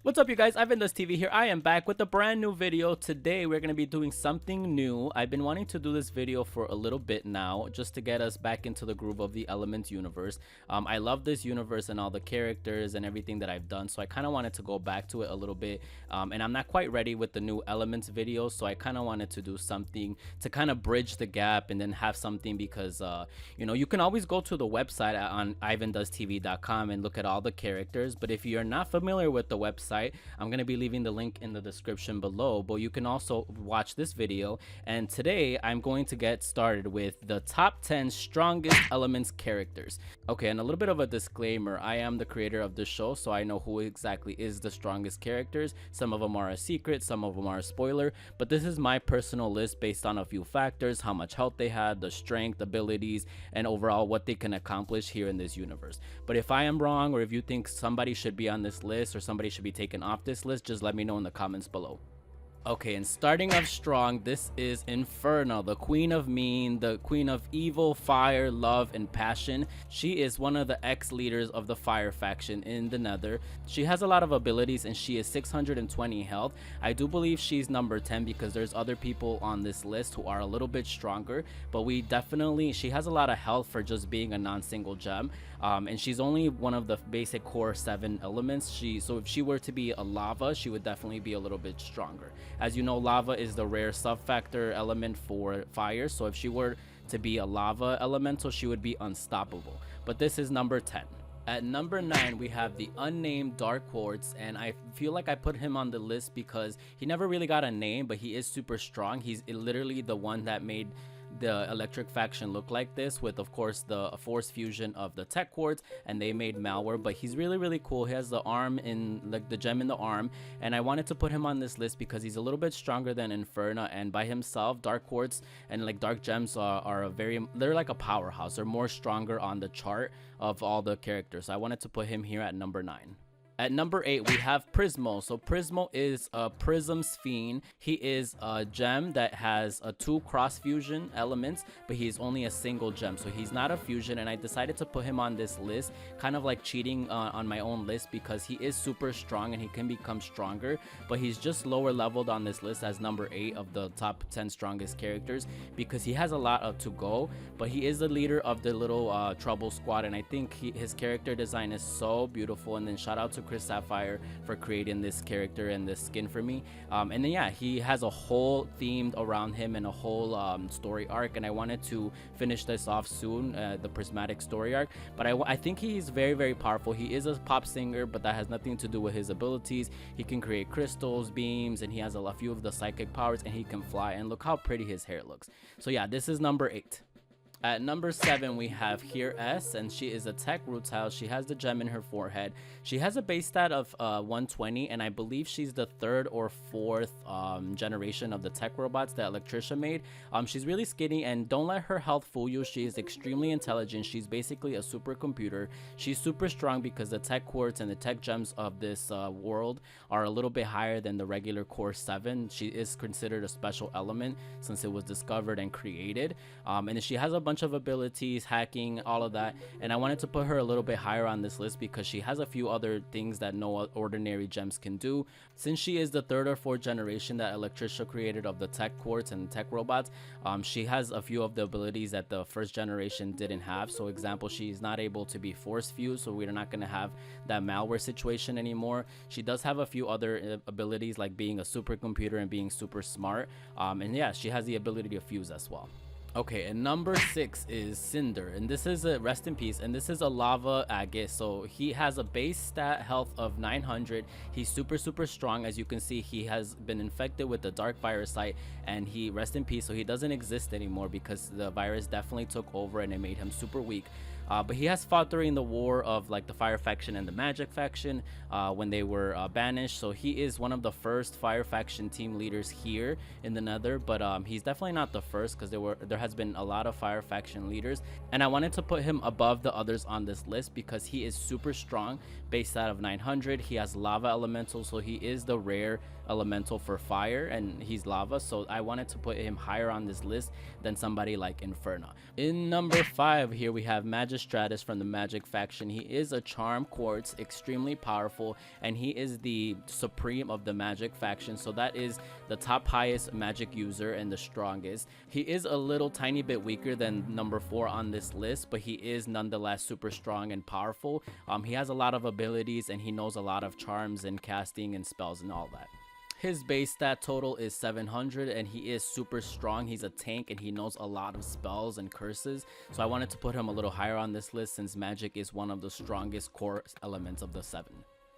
What's up, you guys? Ivandoestv here. I am back with a brand new video. Today we're going to be doing something new. I've been wanting to do this video for a little bit now, just to get us back into the groove of the Element universe. I love this universe and all the characters and everything that I've done, so I kind of wanted to go back to it a little bit. And I'm not quite ready with the new Elements video, so I kind of wanted to do something to kind of bridge the gap and then have something because you know, you can always go to the website on ivandoestv.com and look at all the characters, but if you're not familiar with the website, I'm going to be leaving the link in the description below, but you can also watch this video. And today I'm going to get started with the top 10 strongest Elements characters. Okay, and a little bit of a disclaimer: I am the creator of this show, so I know who exactly is the strongest characters. Some of them are a secret, some of them are a spoiler, but this is my personal list based on a few factors: how much health they had, the strength, abilities, and overall what they can accomplish here in this universe. But if I am wrong, or if you think somebody should be on this list or somebody should be taken off this list, just let me know in the comments below. Okay, and starting off strong, this is Inferno, the queen of mean, the queen of evil, fire, love, and passion. She is one of the ex-leaders of the fire faction in the Nether. She has a lot of abilities and she is 620 health. I do believe she's number 10 because there's other people on this list who are a little bit stronger, but she has a lot of health for just being a non-single gem. And she's only one of the basic core 7 elements. So if she were to be a lava, she would definitely be a little bit stronger. As you know, lava is the rare sub-factor element for fire, so if she were to be a lava elemental, she would be unstoppable. But this is number 10. At number 9, we have the unnamed Dark Quartz, and I feel like I put him on the list because he never really got a name, but he is super strong. He's literally the one that made the electric faction look like this, with of course the force fusion of the tech quartz, and they made malware. But he's really cool. He has the arm in, like, the gem in the arm, and I wanted to put him on this list because he's a little bit stronger than Inferno, and by himself Dark Quartz and like dark gems they're like a powerhouse. They're more stronger on the chart of all the characters, so I wanted to put him here at number 9. At number 8, we have Prismo. So Prismo is a Prism's Fiend. He is a gem that has 2 cross fusion elements, but he's only a single gem, so he's not a fusion. And I decided to put him on this list, kind of like cheating on my own list, because he is super strong and he can become stronger, but he's just lower leveled on this list as number 8 of the top 10 strongest characters because he has a lot to go. But he is the leader of the little trouble squad, and I think his character design is so beautiful. And then shout out to Krissaphire for creating this character and this skin for me. And then yeah, he has a whole themed around him and a whole story arc, and I wanted to finish this off soon, the prismatic story arc. But I think he's very powerful. He is a pop singer, but that has nothing to do with his abilities. He can create crystals, beams, and he has a few of the psychic powers, and he can fly, and look how pretty his hair looks. So yeah, this is number 8. At number 7, we have here S, and she is a tech rutile. She has the gem in her forehead. She has a base stat of 120, and I believe she's the 3rd or 4th generation of the tech robots that Electricia made. She's really skinny, and don't let her health fool you. She is extremely intelligent. She's basically a supercomputer. She's super strong because the tech quartz and the tech gems of this world are a little bit higher than the regular core 7. She is considered a special element since it was discovered and created. And she has a bunch of abilities, hacking, all of that, and I wanted to put her a little bit higher on this list because she has a few other things that no ordinary gems can do. Since she is the 3rd or 4th generation that Electricia created of the tech quartz and tech robots, she has a few of the abilities that the 1st generation didn't have. So example, she's not able to be force fused, so we're not going to have that malware situation anymore. She does have a few other abilities like being a supercomputer and being super smart, and yeah, she has the ability to fuse as well. Okay, and number 6 is Cinder, and this is a rest in peace, and this is a lava agate. So he has a base stat health of 900. He's super strong. As you can see, he has been infected with the dark virusite, and he rest in peace, so he doesn't exist anymore because the virus definitely took over and it made him super weak. But he has fought during the war of like the fire faction and the magic faction when they were banished. So he is one of the first fire faction team leaders here in the Nether, but he's definitely not the first because there has been a lot of fire faction leaders, and I wanted to put him above the others on this list because he is super strong. Base out of 900. He has lava elemental, so he is the rare elemental for fire, and he's lava, so I wanted to put him higher on this list than somebody like Inferno. In number 5 here we have Magic Magistratus from the Magic faction. He is a Charm Quartz, extremely powerful, and he is the supreme of the Magic faction, so that is the top highest magic user and the strongest. He is a little tiny bit weaker than number 4 on this list, but he is nonetheless super strong and powerful. He has a lot of abilities, and he knows a lot of charms and casting and spells and all that. His base stat total is 700, and he is super strong. He's a tank, and he knows a lot of spells and curses, so I wanted to put him a little higher on this list since magic is one of the strongest core elements of the 7.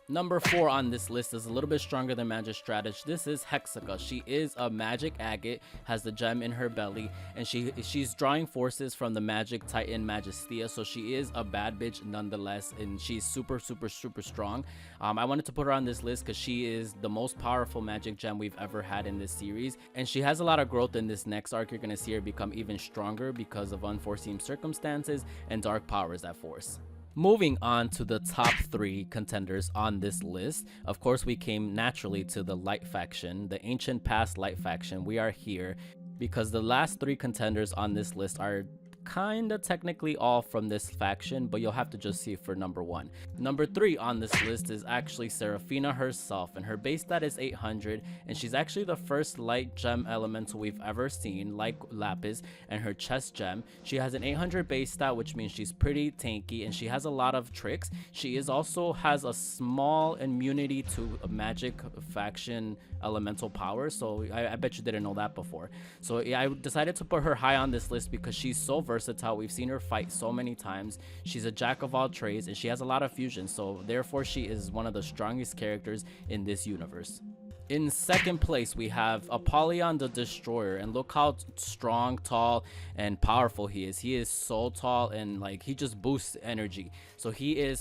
Number 4 on this list is a little bit stronger than Magistratus. This is Hexica. She is a magic agate, has the gem in her belly, and she's drawing forces from the magic titan Magistea, so she is a bad bitch nonetheless, and she's super strong. I wanted to put her on this list because she is the most powerful magic gem we've ever had in this series, and she has a lot of growth in this next arc. You're going to see her become even stronger because of unforeseen circumstances and dark powers at force. Moving on to the top 3 contenders on this list, of course we came naturally to the Light faction, the Ancient Past Light faction. We are here because the last 3 contenders on this list are kinda technically all from this faction, but you'll have to just see for number 1. Number 3 on this list is actually Seraphina herself, and her base stat is 800, and she's actually the first light gem elemental we've ever seen, like Lapis and her chest gem. She has an 800 base stat, which means she's pretty tanky, and she has a lot of tricks. She is also has a small immunity to a magic faction elemental power, so I bet you didn't know that before. So yeah, I decided to put her high on this list because she's so versatile. We've seen her fight so many times. She's a jack of all trades, and she has a lot of fusion, so therefore she is one of the strongest characters in this universe. In second place, we have Apollyon the Destroyer, and look how strong, tall, and powerful he is. He is so tall, and like he just boosts energy. So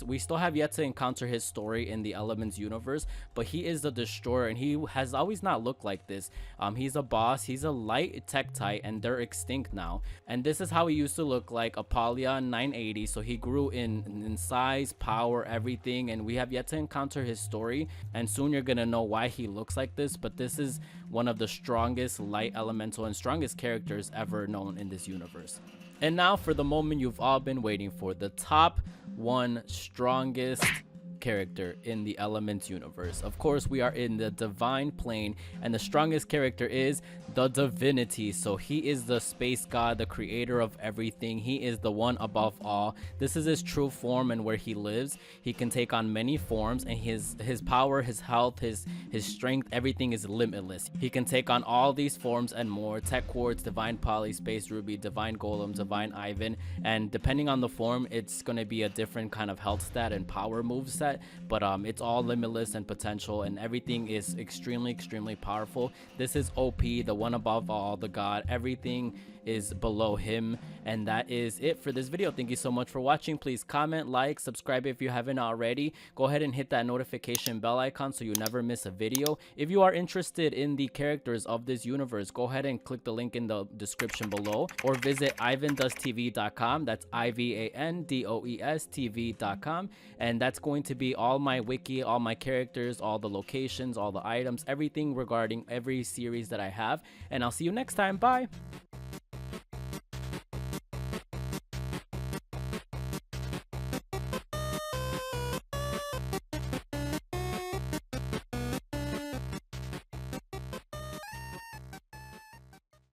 we still have yet to encounter his story in the Elements universe, but he is the Destroyer, and he has always not looked like this. He's a boss, he's a light Tektite, and they're extinct now. And this is how he used to look like, Apollyon 980. So he grew in size, power, everything, and we have yet to encounter his story, and soon you're gonna know why he looks like this. But this is one of the strongest light elemental and strongest characters ever known in this universe. And now for the moment you've all been waiting for, the top 1 strongest character in the Elements universe. Of course, we are in the divine plane, and the strongest character is the Divinity. So he is the space god, the creator of everything. He is the one above all. This is his true form, and where he lives, he can take on many forms, and his power, his health, his strength, everything is limitless. He can take on all these forms and more: Tech Quartz, Divine Poly, Space Ruby, Divine Golem, Divine Ivan, and depending on the form, it's going to be a different kind of health stat and power move set, but it's all limitless and potential, and everything is extremely powerful. This is OP, the one above all, the god. Everything is below him. And that is it for this video. Thank you so much for watching. Please comment, like, subscribe if you haven't already. Go ahead and hit that notification bell icon so you never miss a video. If you are interested in the characters of this universe, go ahead and click the link in the description below, or visit ivandoestv.com. That's ivandoesyt.com, and that's going to be all my wiki, all my characters, all the locations, all the items, everything regarding every series that I have. And I'll see you next time. Bye.